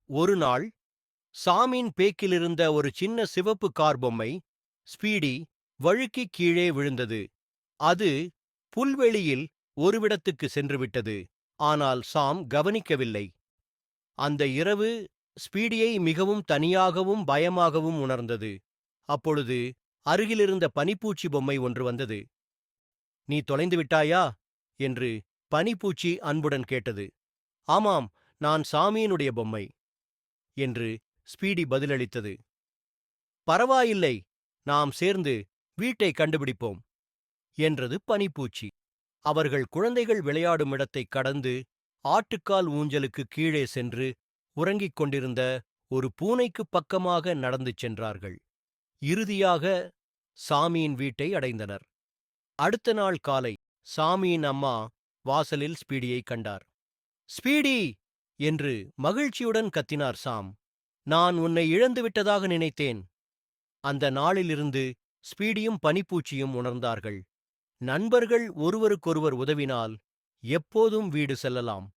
ஒரு நாள் சாமின் பேக்கிலிருந்த ஒரு சின்ன சிவப்பு கார் பொம்மை ஸ்பீடி வழுக்கி கீழே விழுந்தது. அது புல்வெளியில் ஒருவிடத்துக்கு சென்றுவிட்டது. ஆனால் சாம் கவனிக்கவில்லை. அந்த இரவு ஸ்பீடியை மிகவும் தனியாகவும் பயமாகவும் உணர்ந்தது. அப்பொழுது அருகிலிருந்த பனிப்பூச்சி பொம்மை ஒன்று வந்தது. "நீ தொலைந்து விட்டாயா?" என்று பனிப்பூச்சி அன்புடன் கேட்டது. "ஆமாம், நான் சாமியினுடைய பொம்மை" என்று ஸ்பீடி பதிலளித்தது. "பரவாயில்லை, நாம் சேர்ந்து வீட்டைக் கண்டுபிடிப்போம்" என்றது பனிப்பூச்சி. அவர்கள் குழந்தைகள் விளையாடும் இடத்தைக் கடந்து ஆட்டுக்கால் ஊஞ்சலுக்கு கீழே சென்று உறங்கிக் கொண்டிருந்த ஒரு பூனைக்குப் பக்கமாக நடந்து சென்றார்கள். இறுதியாக சாமியின் வீட்டை அடைந்தனர். அடுத்த நாள் காலை சாமியின் அம்மா வாசலில் ஸ்பீடியை கண்டார். "ஸ்பீடி!" என்று மகிழ்ச்சியுடன் கத்தினார் சாம். "நான் உன்னை இழந்து விட்டதாக நினைத்தேன்." அந்த நாளிலிருந்து ஸ்பீடியும் பனிப்பூச்சியும் உணர்ந்தார்கள். நண்பர்கள் ஒருவருக்கொருவர் உதவினால் எப்போதும் வீடு செல்லலாம்.